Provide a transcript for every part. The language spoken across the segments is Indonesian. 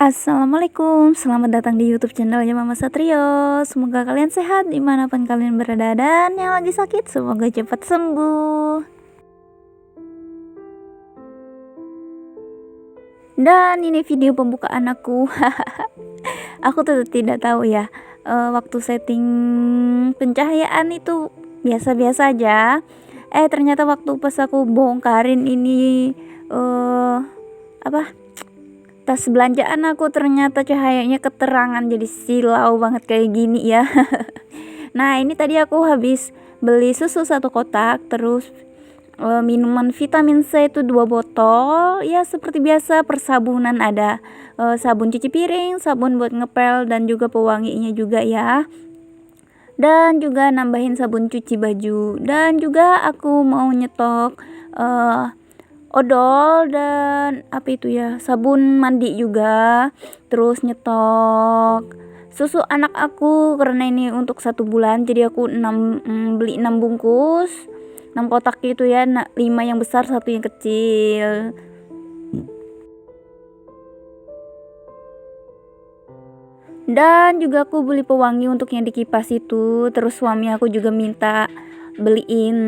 Assalamualaikum, selamat datang di YouTube channelnya Mama Satrio. Semoga kalian sehat dimanapun kalian berada, dan yang lagi sakit semoga cepat sembuh. Dan ini video pembukaan aku. Aku tuh tidak tahu ya, waktu setting pencahayaan itu biasa-biasa aja. Ternyata waktu pas aku bongkarin ini apa tas belanjaan aku, ternyata cahayanya keterangan jadi silau banget kayak gini ya. Nah, ini tadi aku habis beli susu 1 kotak, terus minuman vitamin C itu 2 botol. Ya seperti biasa, persabunan ada sabun cuci piring, sabun buat ngepel, dan juga pewanginya juga ya. Dan juga nambahin sabun cuci baju, dan juga aku mau nyetok odol dan apa itu ya, sabun mandi juga. Terus nyetok susu anak aku karena ini untuk 1 bulan, jadi aku beli 6 bungkus, 6 kotak gitu ya, 5 yang besar, 1 yang kecil. Dan juga aku beli pewangi untuk yang dikipas itu. Terus suami aku juga minta beliin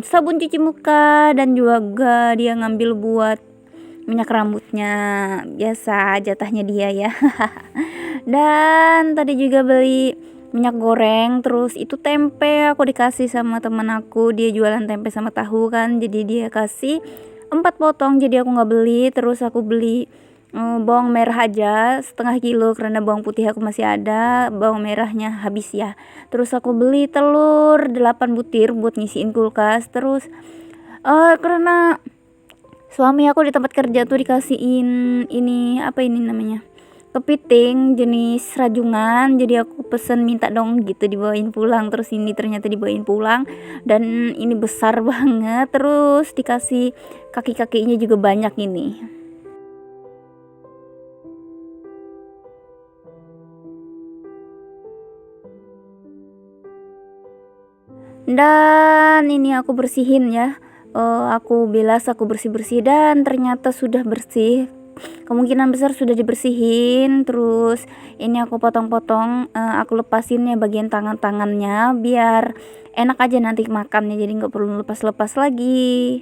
sabun cuci muka, dan juga dia ngambil buat minyak rambutnya, biasa jatahnya dia ya. Dan tadi juga beli minyak goreng, terus itu tempe aku dikasih sama temen aku, dia jualan tempe sama tahu kan, jadi dia kasih 4 potong, jadi aku nggak beli. Terus aku beli bawang merah aja 1/2 kilo karena bawang putih aku masih ada, bawang merahnya habis ya. Terus aku beli telur 8 butir buat ngisiin kulkas. Terus karena suami aku di tempat kerja tuh dikasihin ini, apa ini namanya, kepiting jenis rajungan, jadi aku pesen minta dong gitu dibawain pulang. Terus ini ternyata dibawain pulang, dan ini besar banget. Terus dikasih kaki-kakinya juga banyak ini. Dan ini aku bersihin ya, aku bilas, aku bersih-bersih, dan ternyata sudah bersih, kemungkinan besar sudah dibersihin. Terus ini aku potong-potong, aku lepasin ya bagian tangan-tangannya biar enak aja nanti makannya, jadi nggak perlu lepas-lepas lagi.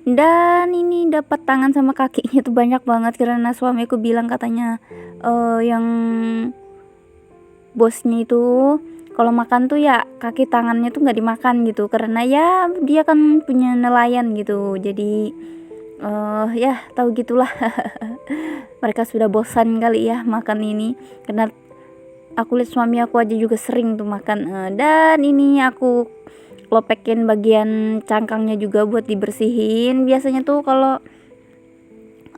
Dan ini dapat tangan sama kakinya tuh banyak banget karena suamiku bilang katanya yang bosnya itu kalau makan tuh ya kaki tangannya tuh nggak dimakan gitu, karena ya dia kan punya nelayan gitu, jadi ya tahu gitulah. Mereka sudah bosan kali ya makan ini, karena aku lihat suami aku aja juga sering tuh makan. Dan ini aku lopekin bagian cangkangnya juga buat dibersihin. Biasanya tuh kalau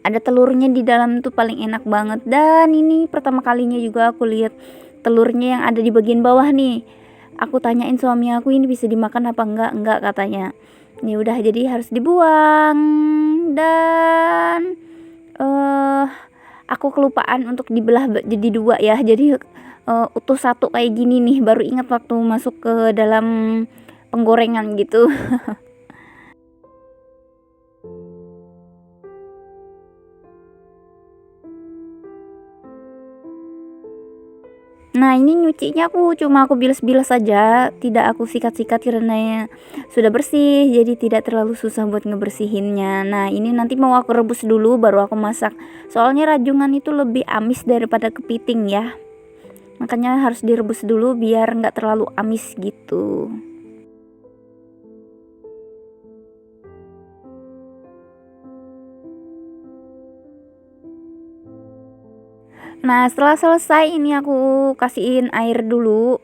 ada telurnya di dalam tuh paling enak banget. Dan ini pertama kalinya juga aku lihat telurnya yang ada di bagian bawah nih. Aku tanyain suami aku, ini bisa dimakan apa enggak katanya. Ya udah, jadi harus dibuang. Dan aku kelupaan untuk dibelah jadi 2 ya. Jadi utuh 1 kayak gini nih, baru ingat waktu masuk ke dalam penggorengan gitu. Nah, ini nyucinya aku bilas-bilas saja, tidak aku sikat-sikat karena sudah bersih, jadi tidak terlalu susah buat ngebersihinnya. Nah, ini nanti mau aku rebus dulu baru aku masak. Soalnya rajungan itu lebih amis daripada kepiting ya. Makanya harus direbus dulu biar nggak terlalu amis gitu. Nah, setelah selesai ini aku kasihin air dulu.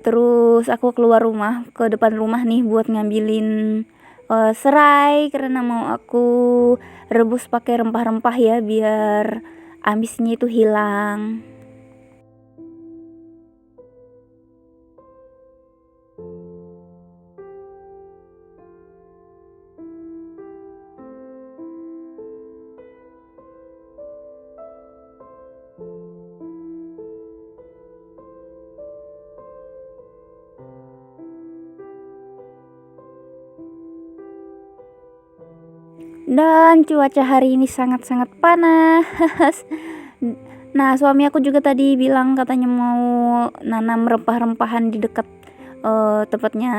Terus aku keluar rumah, ke depan rumah nih buat ngambilin serai karena mau aku rebus pakai rempah-rempah ya biar amisnya itu hilang. dan cuaca hari ini sangat-sangat panas. Nah, suami aku juga tadi bilang katanya mau nanam rempah-rempahan di dekat tempatnya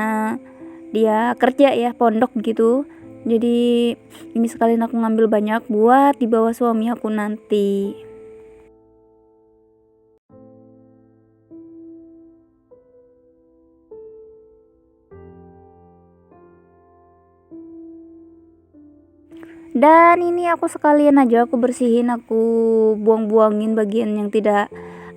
dia kerja ya, pondok gitu. Jadi ini sekalian aku ngambil banyak buat dibawa suami aku nanti. Dan ini aku sekalian aja aku bersihin, aku buang-buangin bagian yang tidak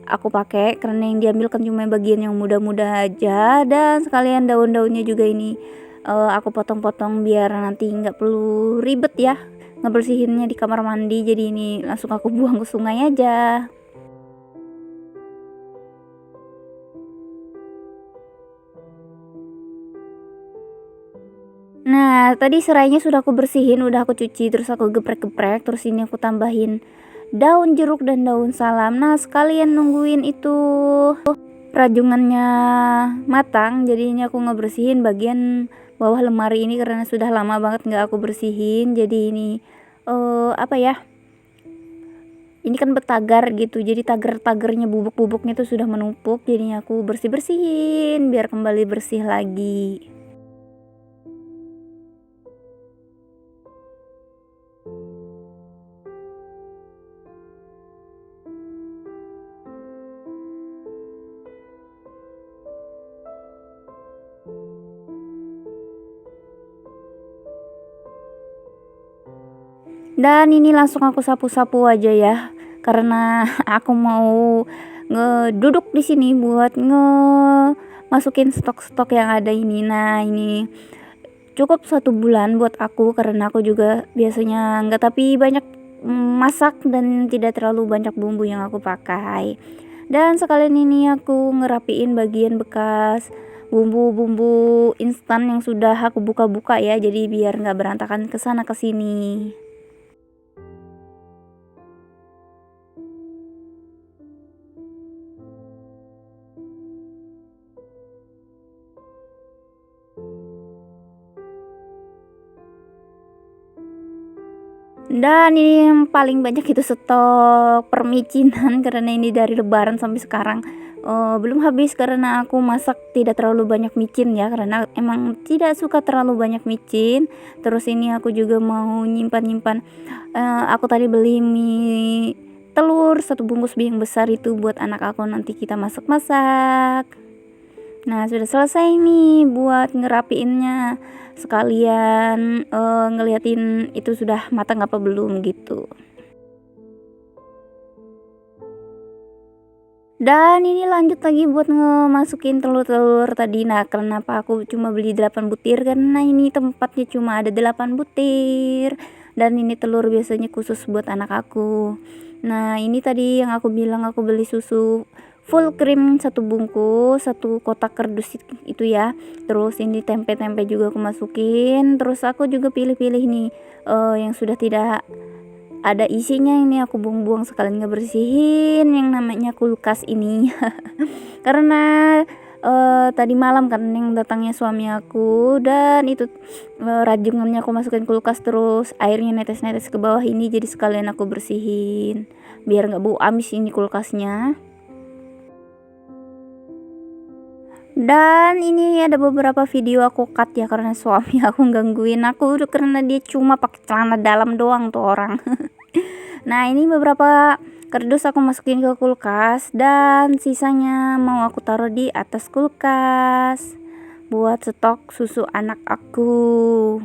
aku pakai karena yang diambil kan cuma bagian yang muda-muda aja, dan sekalian daun-daunnya juga ini aku potong-potong biar nanti nggak perlu ribet ya ngebersihinnya di kamar mandi, jadi ini langsung aku buang ke sungai aja. Nah, tadi serainya sudah aku bersihin, udah aku cuci, terus aku geprek-geprek, terus ini aku tambahin daun jeruk dan daun salam. Nah, sekalian nungguin itu rajungannya matang, jadinya aku ngebersihin bagian bawah lemari ini karena sudah lama banget nggak aku bersihin. Jadi ini apa ya? Ini kan bertagar gitu, jadi tagar-tagarnya bubuk-bubuknya tuh sudah menumpuk, jadinya aku bersih-bersihin biar kembali bersih lagi. Dan ini langsung aku sapu-sapu aja ya, karena aku mau ngeduduk di sini buat masukin stok-stok yang ada ini. Nah, ini cukup 1 bulan buat aku karena aku juga biasanya nggak tapi banyak masak dan tidak terlalu banyak bumbu yang aku pakai. Dan sekalian ini aku ngerapiin bagian bekas bumbu-bumbu instan yang sudah aku buka-buka ya, jadi biar nggak berantakan kesana kesini. Dan ini yang paling banyak itu stok permicinan karena ini dari lebaran sampai sekarang belum habis karena aku masak tidak terlalu banyak micin ya, karena emang tidak suka terlalu banyak micin. Terus ini aku juga mau nyimpan-nyimpan, aku tadi beli mie telur 1 bungkus yang besar itu buat anak aku nanti kita masak-masak. Nah, sudah selesai nih buat ngerapiinnya. Sekalian ngeliatin itu sudah matang apa belum gitu. Dan ini lanjut lagi buat ngemasukin telur-telur tadi. Nah, kenapa aku cuma beli 8 butir? Karena ini tempatnya cuma ada 8 butir. Dan ini telur biasanya khusus buat anak aku. Nah, ini tadi yang aku bilang aku beli susu full cream 1 bungkus, 1 kotak kardus itu ya. Terus ini tempe-tempe juga aku masukin. Terus aku juga pilih-pilih nih yang sudah tidak ada isinya, ini aku buang-buang sekalian ngebersihin yang namanya kulkas ini. Karena tadi malam kan yang datangnya suami aku, dan itu rajungannya aku masukin kulkas, terus airnya netes-netes ke bawah ini, jadi sekalian aku bersihin biar nggak bau amis ini kulkasnya. Dan ini ada beberapa video aku cut ya karena suami aku gangguin aku karena dia cuma pakai celana dalam doang tuh orang. Nah, ini beberapa kardus aku masukin ke kulkas dan sisanya mau aku taruh di atas kulkas buat stok susu anak aku.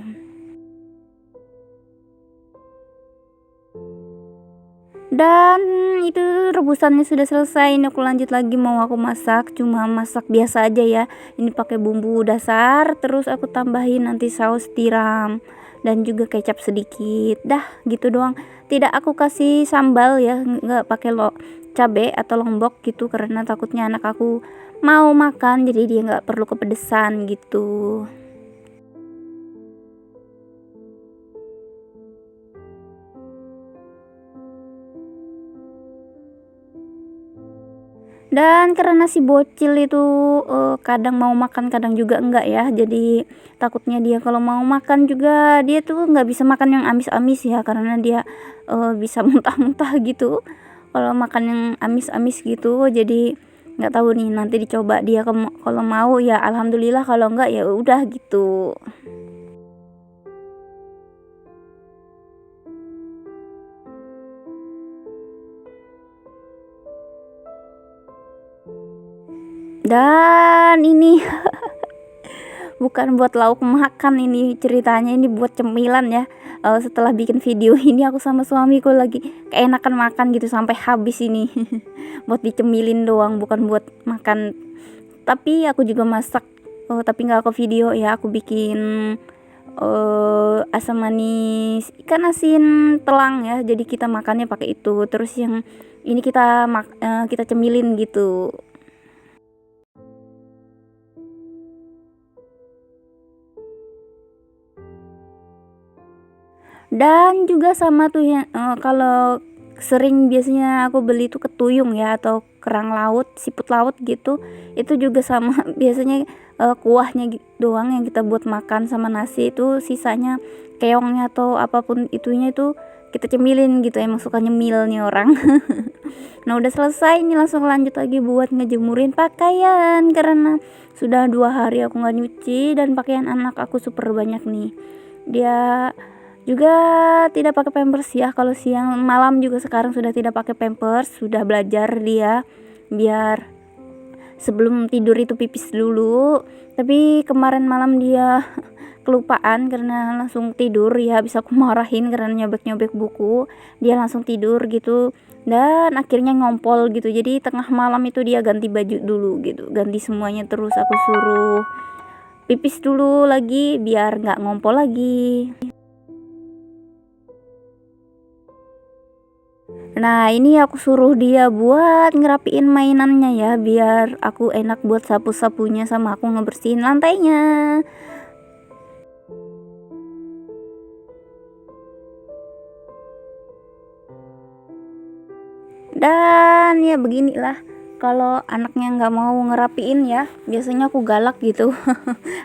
Dan itu rebusannya sudah selesai. Ini aku lanjut lagi, mau aku masak, cuma masak biasa aja ya. Ini pakai bumbu dasar, terus aku tambahin nanti saus tiram dan juga kecap sedikit. Dah, gitu doang. Tidak aku kasih sambal ya, nggak pakai cabe atau lombok gitu karena takutnya anak aku mau makan, jadi dia nggak perlu kepedesan gitu. Dan karena si bocil itu kadang mau makan kadang juga enggak ya, jadi takutnya dia kalau mau makan juga dia tuh nggak bisa makan yang amis-amis ya, karena dia bisa muntah-muntah gitu kalau makan yang amis-amis gitu. Jadi nggak tahu nih, nanti dicoba dia kalau mau ya alhamdulillah, kalau enggak ya udah gitu. Dan ini bukan buat lauk makan, ini ceritanya ini buat cemilan ya. Setelah bikin video ini aku sama suamiku lagi keenakan makan gitu sampai habis ini. Buat dicemilin doang, bukan buat makan. Tapi aku juga masak, tapi nggak aku video ya. Aku bikin asam manis ikan asin telang ya, jadi kita makannya pakai itu. Terus yang ini kita cemilin gitu. Dan juga sama tuh ya, kalau sering biasanya aku beli tuh ketuyung ya, atau kerang laut, siput laut gitu. Itu juga sama biasanya kuahnya doang yang kita buat makan sama nasi, itu sisanya keongnya atau apapun itunya itu kita cemilin gitu. Emang suka nyemil nih orang. Nah udah selesai nih, langsung lanjut lagi buat ngejemurin pakaian, karena sudah 2 hari aku nggak nyuci dan pakaian anak aku super banyak nih. Dia juga tidak pakai pampers ya, kalau siang malam juga sekarang sudah tidak pakai pampers, sudah belajar dia biar sebelum tidur itu pipis dulu. Tapi kemarin malam dia kelupaan karena langsung tidur ya, bisa aku marahin karena nyobek-nyobek buku, dia langsung tidur gitu. Dan akhirnya ngompol gitu, jadi tengah malam itu dia ganti baju dulu gitu, ganti semuanya, terus aku suruh pipis dulu lagi biar nggak ngompol lagi. Nah ini aku suruh dia buat ngerapiin mainannya ya, biar aku enak buat sapu-sapunya sama aku ngebersihin lantainya. Dan ya beginilah, kalau anaknya nggak mau ngerapiin ya, biasanya aku galak gitu.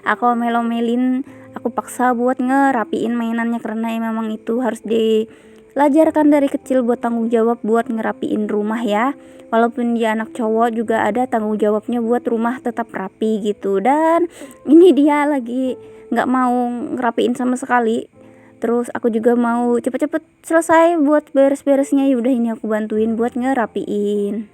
Aku melomelin, aku paksa buat ngerapiin mainannya, karena memang itu harus diajarkan dari kecil buat tanggung jawab buat ngerapiin rumah ya. Walaupun dia anak cowok juga ada tanggung jawabnya buat rumah tetap rapi gitu. Dan ini dia lagi nggak mau ngerapiin sama sekali. Terus aku juga mau cepet-cepet selesai buat beres-beresnya, ya udah ini aku bantuin buat ngerapiin.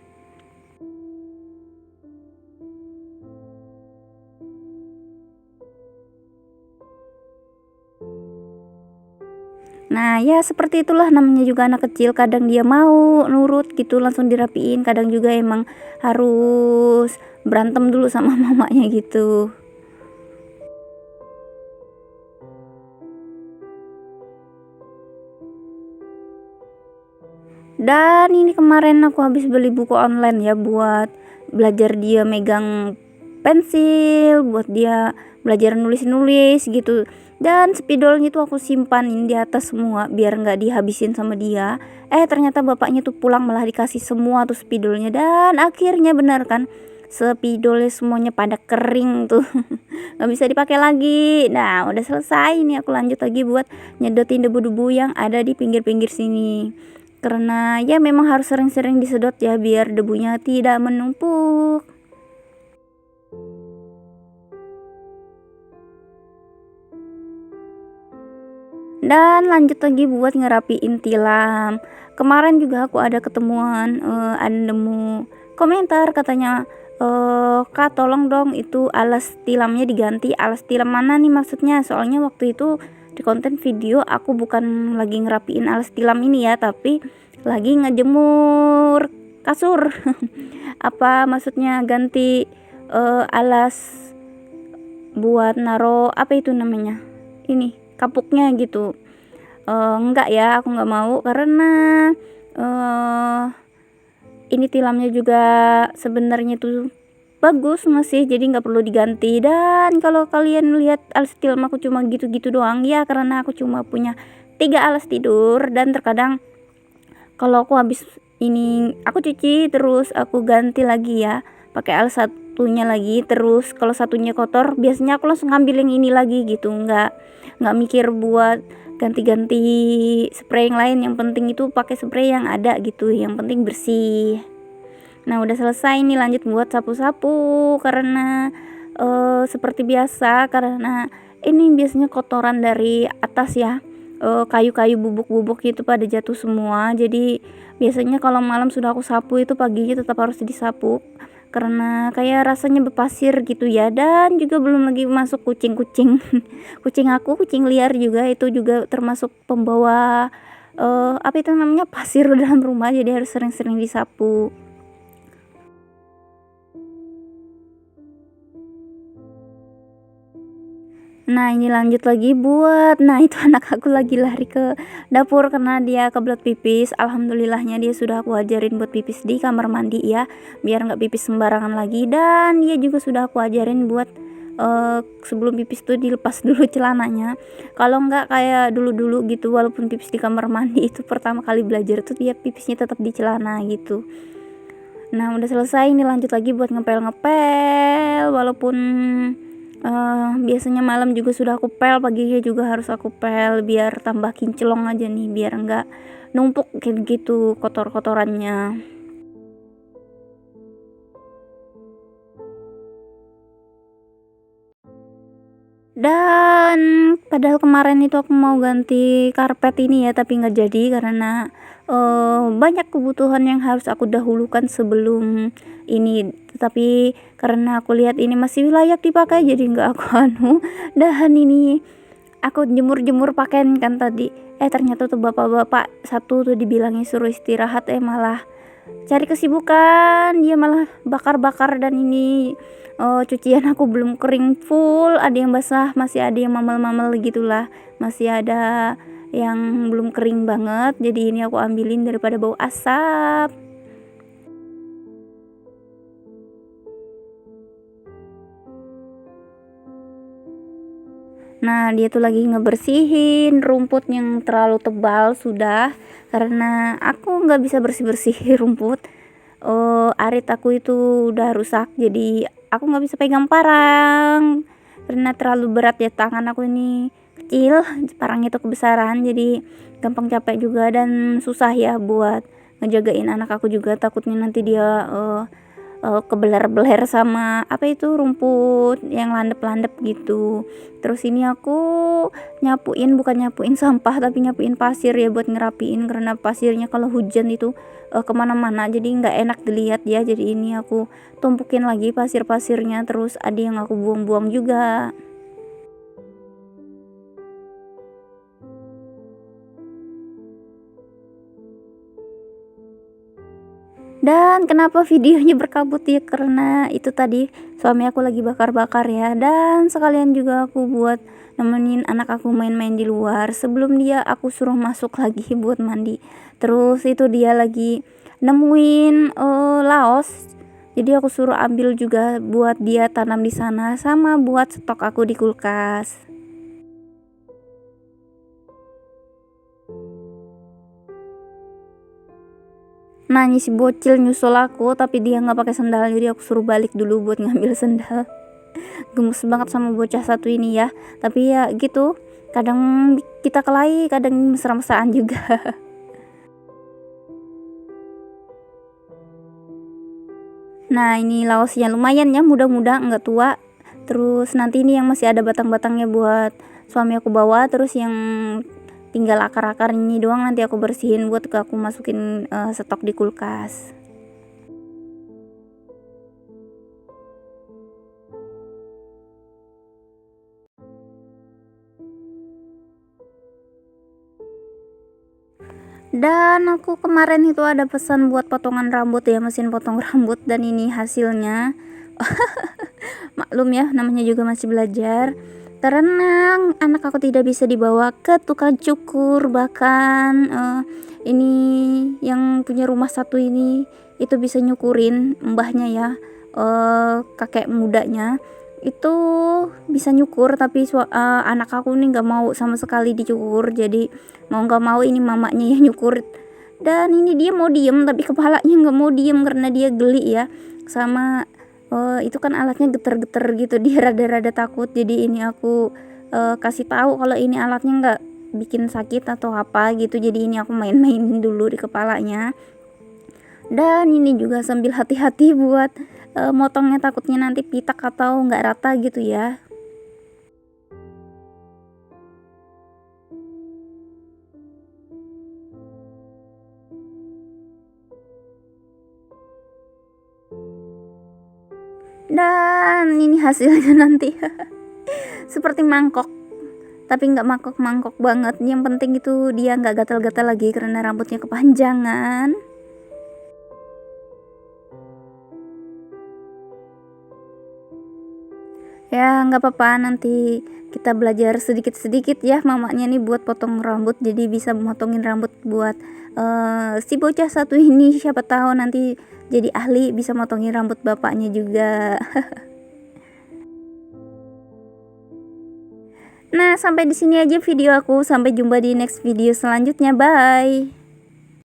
Nah ya seperti itulah namanya juga anak kecil, kadang dia mau nurut gitu langsung dirapiin, kadang juga emang harus berantem dulu sama mamanya gitu. Dan ini kemarin aku habis beli buku online ya, buat belajar dia megang pensil, buat dia belajar nulis-nulis gitu. Dan spidolnya tuh aku simpanin di atas semua biar nggak dihabisin sama dia. Ternyata bapaknya tuh pulang malah dikasih semua tuh spidolnya, dan akhirnya benar kan, spidolnya semuanya pada kering tuh. Nggak bisa dipakai lagi. Nah udah selesai nih, aku lanjut lagi buat nyedotin debu-debu yang ada di pinggir-pinggir sini, karena ya memang harus sering-sering disedot ya biar debunya tidak menumpuk. Dan lanjut lagi buat ngerapiin tilam. Kemarin juga aku ada ketemuan, ada nemu komentar katanya, Kak tolong dong itu alas tilamnya diganti. Alas tilam mana nih maksudnya? Soalnya waktu itu di konten video aku bukan lagi ngerapiin alas tilam ini ya, tapi lagi ngejemur kasur. Apa maksudnya ganti alas buat naro apa itu namanya, ini kapuknya gitu. Enggak ya, aku nggak mau, karena eh ini tilamnya juga sebenarnya tuh bagus masih, jadi nggak perlu diganti. Dan kalau kalian lihat alas tilam aku cuma gitu-gitu doang ya, karena aku cuma punya 3 alas tidur, dan terkadang kalau aku habis ini aku cuci terus aku ganti lagi ya pakai alat satunya lagi. Terus kalau satunya kotor biasanya aku langsung ngambil yang ini lagi gitu, nggak mikir buat ganti-ganti spray yang lain. Yang penting itu pakai spray yang ada gitu, yang penting bersih. Nah udah selesai nih, lanjut buat sapu-sapu karena seperti biasa, karena ini biasanya kotoran dari atas ya, kayu-kayu bubuk-bubuk gitu pada jatuh semua. Jadi biasanya kalau malam sudah aku sapu itu paginya tetap harus disapu karena kayak rasanya berpasir gitu ya. Dan juga belum lagi masuk kucing-kucing kucing aku, kucing liar juga, itu juga termasuk pembawa apa itu namanya, pasir dalam rumah, jadi harus sering-sering disapu. Nah ini lanjut lagi itu anak aku lagi lari ke dapur karena dia kebelet pipis. Alhamdulillahnya dia sudah aku ajarin buat pipis di kamar mandi ya, biar nggak pipis sembarangan lagi. Dan dia juga sudah aku ajarin buat sebelum pipis tuh dilepas dulu celananya. Kalau nggak kayak dulu-dulu gitu, walaupun pipis di kamar mandi itu pertama kali belajar tuh dia pipisnya tetap di celana gitu. Nah udah selesai, ini lanjut lagi buat ngepel-ngepel. Walaupun biasanya malam juga sudah aku pel, paginya juga harus aku pel biar tambah kinclong aja nih, biar enggak numpuk kayak gitu kotor-kotorannya. Dan padahal kemarin itu aku mau ganti karpet ini ya, tapi nggak jadi karena banyak kebutuhan yang harus aku dahulukan sebelum ini. Tapi karena aku lihat ini masih layak dipakai, jadi nggak aku dan ini aku jemur-jemur pakaian kan tadi. Ternyata tuh bapak-bapak satu tuh dibilangin suruh istirahat, malah cari kesibukan, dia malah bakar-bakar. Dan ini cucian aku belum kering full, ada yang basah, masih ada yang mamel-mamel gitulah, masih ada yang belum kering banget. Jadi ini aku ambilin daripada bau asap. Nah dia tuh lagi ngebersihin rumput yang terlalu tebal sudah, karena aku nggak bisa bersih-bersih rumput. Arit aku itu udah rusak, jadi aku nggak bisa pegang parang karena terlalu berat ya, tangan aku ini kecil, parang itu kebesaran, jadi gampang capek juga. Dan susah ya buat ngejagain anak aku juga, takutnya nanti dia kebeler-beler sama apa itu rumput yang landep-landep gitu. Terus ini aku bukan nyapuin sampah tapi nyapuin pasir ya, buat ngerapiin karena pasirnya kalau hujan itu kemana-mana, jadi nggak enak dilihat ya. Jadi ini aku tumpukin lagi pasir-pasirnya, terus ada yang aku buang-buang juga. Dan kenapa videonya berkabut ya, karena itu tadi suami aku lagi bakar-bakar ya. Dan sekalian juga aku buat nemenin anak aku main-main di luar sebelum dia aku suruh masuk lagi buat mandi. Terus itu dia lagi nemuin laos, jadi aku suruh ambil juga buat dia tanam di sana, sama buat stok aku di kulkas. Nah ini si bocil nyusul aku tapi dia nggak pakai sendal, jadi aku suruh balik dulu buat ngambil sendal. Gemes banget sama bocah satu ini ya, tapi ya gitu, kadang kita kelahi, kadang mesra-mesraan juga. Nah ini laosnya lumayan ya, mudah-mudah nggak tua. Terus nanti ini yang masih ada batang-batangnya buat suami aku bawa, terus yang tinggal akar-akar ini doang nanti aku bersihin buat aku masukin stok di kulkas. Dan aku kemarin itu ada pesan buat potongan rambut ya, mesin potong rambut, dan ini hasilnya. Maklum ya, namanya juga masih belajar. Karena anak aku tidak bisa dibawa ke tukang cukur, bahkan ini yang punya rumah satu ini itu bisa nyukurin mbahnya ya, kakek mudanya itu bisa nyukur, tapi anak aku nih nggak mau sama sekali dicukur. Jadi mau nggak mau ini mamanya yang nyukur. Dan ini dia mau diem tapi kepalanya nggak mau diem karena dia geli ya sama itu kan alatnya geter-geter gitu. Dia rada-rada takut, jadi ini aku kasih tahu kalau ini alatnya nggak bikin sakit atau apa gitu. Jadi ini aku main-mainin dulu di kepalanya. Dan ini juga sambil hati-hati buat motongnya, takutnya nanti pitak atau nggak rata gitu ya. Dan ini hasilnya nanti seperti mangkok, tapi nggak mangkok-mangkok banget. Yang penting itu dia nggak gatal-gatal lagi karena rambutnya kepanjangan. Ya nggak apa-apa, nanti kita belajar sedikit-sedikit ya mamanya nih buat potong rambut, jadi bisa motongin rambut buat si bocah satu ini. Siapa tahu nanti jadi ahli bisa motongin rambut bapaknya juga. Nah, sampai di sini aja video aku. Sampai jumpa di next video selanjutnya. Bye.